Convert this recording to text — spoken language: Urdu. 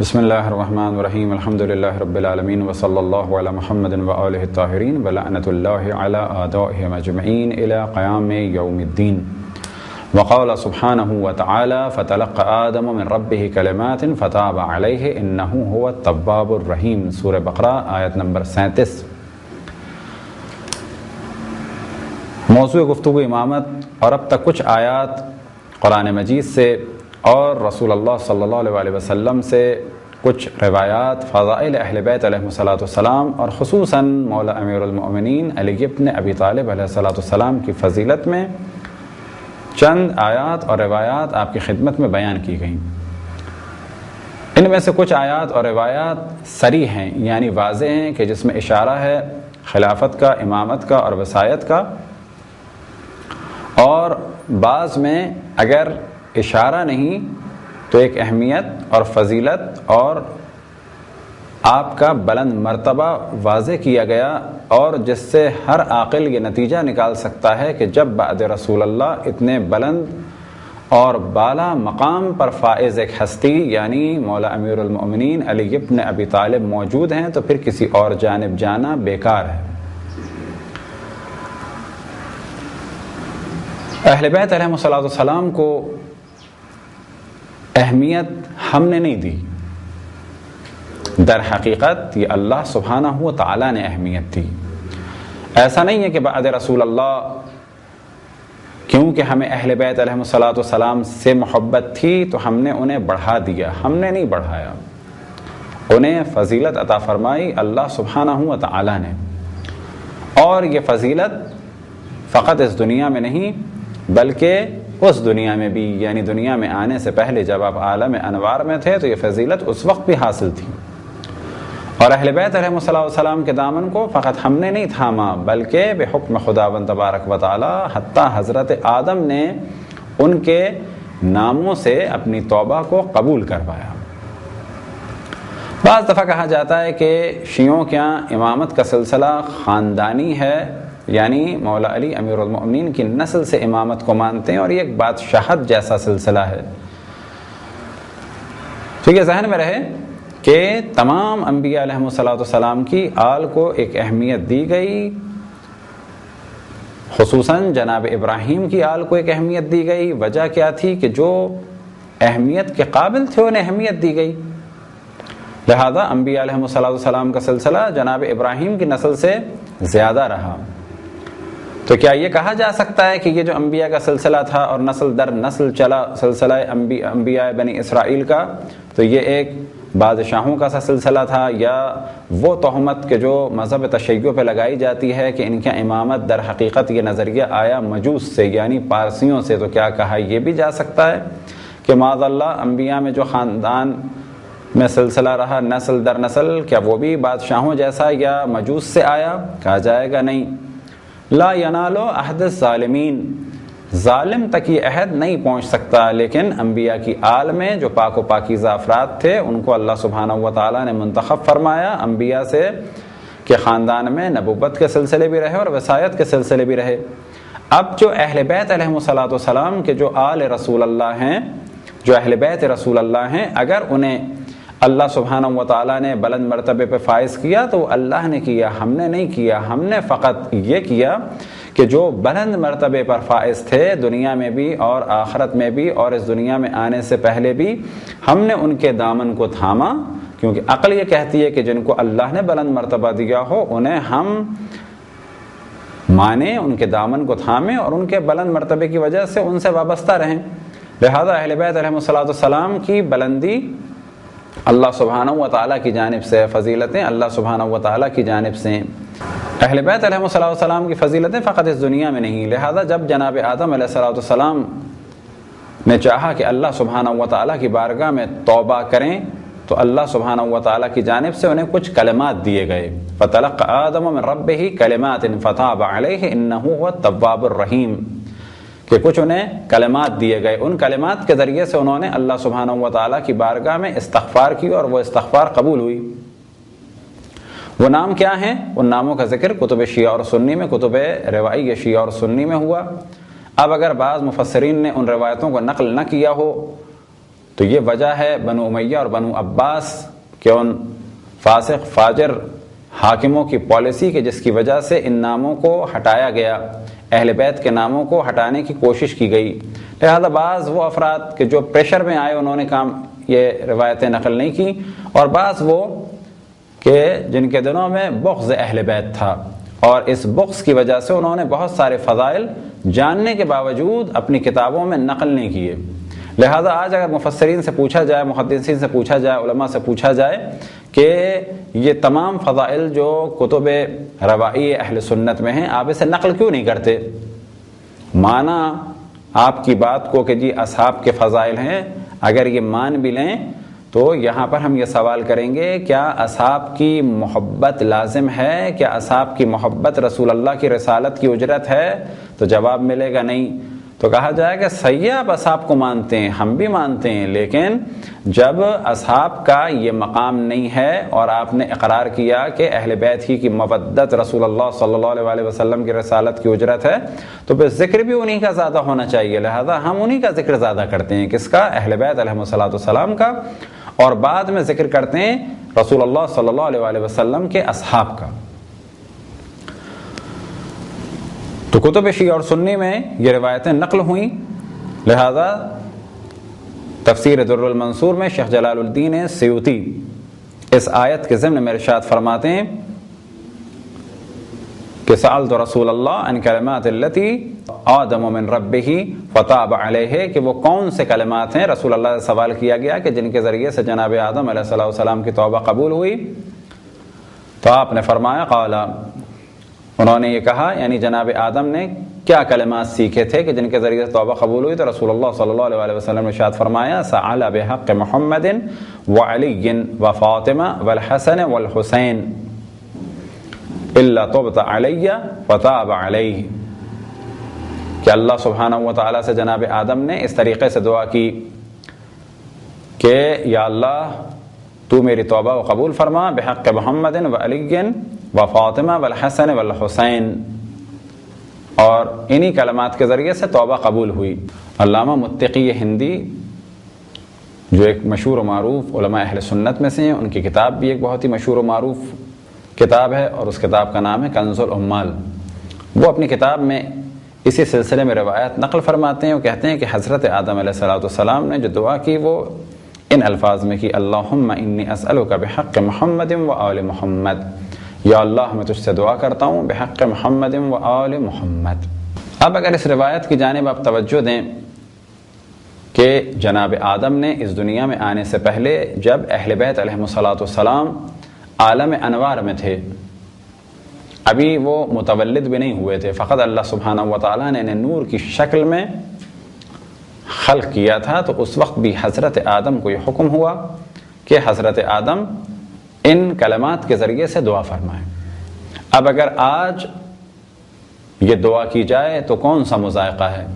بسم اللہ الرحمن الرحیم الحمد للہ رب العالمین وصلی اللہ علی محمد وآلہ الطاہرین ولعنۃ اللہ علی اعدائہم اجمعین الی قیام یوم الدین وقال سبحانہ وتعالی فتلقى آدم من ربہ کلمات فتاب علیہ انہ هو التواب الرحیم۔ سورہ بقرہ آیت نمبر 37۔ موضوع گفتگو امامت اور اب تک کچھ آیات قرآن مجید سے اور رسول اللہ صلی اللہ علیہ وسلم سے کچھ روایات فضائل اہل بیت علیہ السلام اور خصوصاً مولا امیر المؤمنین علی ابن ابی طالب علیہ السلام کی فضیلت میں چند آیات اور روایات آپ کی خدمت میں بیان کی گئیں۔ ان میں سے کچھ آیات اور روایات صریح ہیں، یعنی واضح ہیں کہ جس میں اشارہ ہے خلافت کا، امامت کا اور وصایت کا، اور بعض میں اگر اشارہ نہیں تو ایک اہمیت اور فضیلت اور آپ کا بلند مرتبہ واضح کیا گیا، اور جس سے ہر عاقل یہ نتیجہ نکال سکتا ہے کہ جب بعد رسول اللہ اتنے بلند اور بالا مقام پر فائز ایک ہستی یعنی مولا امیر المؤمنین علی ابن ابی طالب موجود ہیں تو پھر کسی اور جانب جانا بیکار ہے۔ اہل بیت علیہ السلام کو اہمیت ہم نے نہیں دی، در حقیقت یہ اللہ سبحانہ و تعالی نے اہمیت دی۔ ایسا نہیں ہے کہ بعد رسول اللہ کیونکہ ہمیں اہل بیت علیہ السلام سے محبت تھی تو ہم نے انہیں بڑھا دیا، ہم نے نہیں بڑھایا، انہیں فضیلت عطا فرمائی اللہ سبحانہ و تعالی نے۔ اور یہ فضیلت فقط اس دنیا میں نہیں بلکہ اس دنیا میں بھی، یعنی دنیا میں آنے سے پہلے جب آپ عالم انوار میں تھے تو یہ فضیلت اس وقت بھی حاصل تھی۔ اور اہل بیت علیہ السلام کے دامن کو فقط ہم نے نہیں تھاما بلکہ بحکم خداوند تبارک و تعالی حتیٰ حضرت آدم نے ان کے ناموں سے اپنی توبہ کو قبول کروایا۔ بعض دفعہ کہا جاتا ہے کہ شیعوں کے یہاں امامت کا سلسلہ خاندانی ہے، یعنی مولا علی امیر المؤمنین کی نسل سے امامت کو مانتے ہیں، اور یہ ایک بادشاہت جیسا سلسلہ ہے۔ تو یہ ذہن میں رہے کہ تمام انبیاء علیہ السلام کی آل کو ایک اہمیت دی گئی، خصوصاً جناب ابراہیم کی آل کو ایک اہمیت دی گئی۔ وجہ کیا تھی کہ جو اہمیت کے قابل تھے انہیں اہمیت دی گئی، لہذا انبیاء علیہ السلام کا سلسلہ جناب ابراہیم کی نسل سے زیادہ رہا۔ تو کیا یہ کہا جا سکتا ہے کہ یہ جو انبیاء کا سلسلہ تھا اور نسل در نسل چلا سلسلہ انبیاء بنی اسرائیل کا، تو یہ ایک بادشاہوں کا سا سلسلہ تھا، یا وہ تہمت کہ جو مذہب تشیع پہ لگائی جاتی ہے کہ ان کی امامت در حقیقت یہ نظریہ آیا مجوس سے یعنی پارسیوں سے؟ تو کیا کہا یہ بھی جا سکتا ہے کہ معاذ اللہ انبیاء میں جو خاندان میں سلسلہ رہا نسل در نسل، کیا وہ بھی بادشاہوں جیسا یا مجوس سے آیا؟ کہا جائے گا نہیں۔ لا ینالو عہد الظالمین، ظالم تک یہ عہد نہیں پہنچ سکتا، لیکن انبیاء کی آل میں جو پاک و پاکیزہ افراد تھے ان کو اللہ سبحانہ و تعالی نے منتخب فرمایا انبیاء سے کہ خاندان میں نبوت کے سلسلے بھی رہے اور وصایت کے سلسلے بھی رہے۔ اب جو اہل بیت علیہ السلام کے جو آل رسول اللہ ہیں، جو اہل بیت رسول اللہ ہیں، اگر انہیں اللہ سبحانہ و تعالیٰ نے بلند مرتبے پہ فائز کیا تو وہ اللہ نے کیا، ہم نے نہیں کیا۔ ہم نے فقط یہ کیا کہ جو بلند مرتبے پر فائز تھے دنیا میں بھی اور آخرت میں بھی اور اس دنیا میں آنے سے پہلے بھی، ہم نے ان کے دامن کو تھاما، کیونکہ عقل یہ کہتی ہے کہ جن کو اللہ نے بلند مرتبہ دیا ہو انہیں ہم مانیں، ان کے دامن کو تھامیں اور ان کے بلند مرتبے کی وجہ سے ان سے وابستہ رہیں۔ لہذا اہل بیت علیہ السلام کی بلندی اللہ سبحانہ و تعالیٰ کی جانب سے، فضیلتیں اللہ سبحانہ و تعالیٰ کی جانب سے۔ اہل بیت علیہ السلام کی فضیلتیں فقط اس دنیا میں نہیں، لہذا جب جناب آدم علیہ السلام نے چاہا کہ اللہ سبحانہ و تعالیٰ کی بارگاہ میں توبہ کریں تو اللہ سبحانہ و تعالیٰ کی جانب سے انہیں کچھ کلمات دیے گئے۔ فَتَلَقَّى آدَمُ مِن رَبِّهِ كَلِمَاتٍ فَتَابَ عَلَيْهِ إِنَّهُ هُوَ التَّوَّابُ الرَّحِيمُ، کہ کچھ انہیں کلمات دیے گئے، ان کلمات کے ذریعے سے انہوں نے اللہ سبحانہ و تعالیٰ کی بارگاہ میں استغفار کی اور وہ استغفار قبول ہوئی۔ وہ نام کیا ہیں؟ ان ناموں کا ذکر کتب شیعہ اور سنی میں، کتب روائی شیعہ اور سنی میں ہوا۔ اب اگر بعض مفسرین نے ان روایتوں کو نقل نہ کیا ہو تو یہ وجہ ہے بنو امیہ اور بنو عباس کے ان فاسق فاجر حاکموں کی پالیسی کے جس کی وجہ سے ان ناموں کو ہٹایا گیا، اہل بیت کے ناموں کو ہٹانے کی کوشش کی گئی۔ لہذا بعض وہ افراد کہ جو پریشر میں آئے انہوں نے یہ روایتیں نقل نہیں کی، اور بعض وہ کہ جن کے دلوں میں بغض اہل بیت تھا، اور اس بغض کی وجہ سے انہوں نے بہت سارے فضائل جاننے کے باوجود اپنی کتابوں میں نقل نہیں کیے۔ لہذا آج اگر مفسرین سے پوچھا جائے، محدثین سے پوچھا جائے، علماء سے پوچھا جائے کہ یہ تمام فضائل جو کتب روائی اہل سنت میں ہیں آپ اسے نقل کیوں نہیں کرتے؟ مانا آپ کی بات کو کہ جی اصحاب کے فضائل ہیں، اگر یہ مان بھی لیں تو یہاں پر ہم یہ سوال کریں گے کیا اصحاب کی محبت لازم ہے؟ کیا اصحاب کی محبت رسول اللہ کی رسالت کی اجرت ہے؟ تو جواب ملے گا نہیں۔ تو کہا جائے کہ صحیح آپ اصحاب کو مانتے ہیں، ہم بھی مانتے ہیں، لیکن جب اصحاب کا یہ مقام نہیں ہے اور آپ نے اقرار کیا کہ اہل بیت ہی کی مودت رسول اللہ صلی اللہ علیہ وسلم کی رسالت کی اجرت ہے، تو پھر ذکر بھی انہی کا زیادہ ہونا چاہیے۔ لہذا ہم انہی کا ذکر زیادہ کرتے ہیں، کس کا؟ اہل بیت علیہ الصلوۃ والسلام کا، اور بعد میں ذکر کرتے ہیں رسول اللہ صلی اللہ علیہ وسلم کے اصحاب کا۔ تو کتب شیعہ اور سنی میں یہ روایتیں نقل ہوئیں، لہذا تفسیر در المنصور میں شیخ جلال الدین سیوطی اس آیت کے ضمن میں ارشاد فرماتے ہیں کہ سألت رسول اللہ عن کلمات التی آدم من ربہ فتاب علیہ، کہ وہ کون سے کلمات ہیں؟ رسول اللہ سے سوال کیا گیا کہ جن کے ذریعے سے جناب آدم علیہ السلام کی توبہ قبول ہوئی، تو آپ نے فرمایا قال، انہوں نے یہ کہا یعنی جناب آدم نے کیا کلمات سیکھے تھے کہ جن کے ذریعے سے توبہ قبول ہوئی؟ تو رسول اللہ صلی اللہ علیہ وسلم نے ارشاد فرمایا سأل بحق محمد وعلی وفاطمہ والحسن والحسین الا تبت علی فتاب علیہ، کہ اللہ سبحانہ و تعالیٰ سے جناب آدم نے اس طریقے سے دعا کی کہ یا اللہ تو میری توبہ و قبول فرما بحق محمد وعلی وفاطمہ والحسن والحسین، اور انہی کلمات کے ذریعے سے توبہ قبول ہوئی۔ علامہ متقی ہندی جو ایک مشہور و معروف علماء اہل سنت میں سے ہیں، ان کی کتاب بھی ایک بہت ہی مشہور و معروف کتاب ہے، اور اس کتاب کا نام ہے کنز العمال۔ وہ اپنی کتاب میں اسی سلسلے میں روایت نقل فرماتے ہیں، وہ کہتے ہیں کہ حضرت آدم علیہ السلام نے جو دعا کی وہ ان الفاظ میں کی اللہم انی اسألک بحق محمد و آل محمد، یا اللہ میں تجھ سے دعا کرتا ہوں بحق محمد و آل محمد۔ اب اگر اس روایت کی جانب آپ توجہ دیں کہ جناب آدم نے اس دنیا میں آنے سے پہلے جب اہل بیت علیہ السلام عالم انوار میں تھے، ابھی وہ متولد بھی نہیں ہوئے تھے، فقط اللہ سبحانہ و تعالیٰ نے انہیں نور کی شکل میں خلق کیا تھا، تو اس وقت بھی حضرت آدم کو یہ حکم ہوا کہ حضرت آدم ان کلمات کے ذریعے سے دعا فرمائیں۔ اب اگر آج یہ دعا کی جائے تو کون سا مذائقہ ہے؟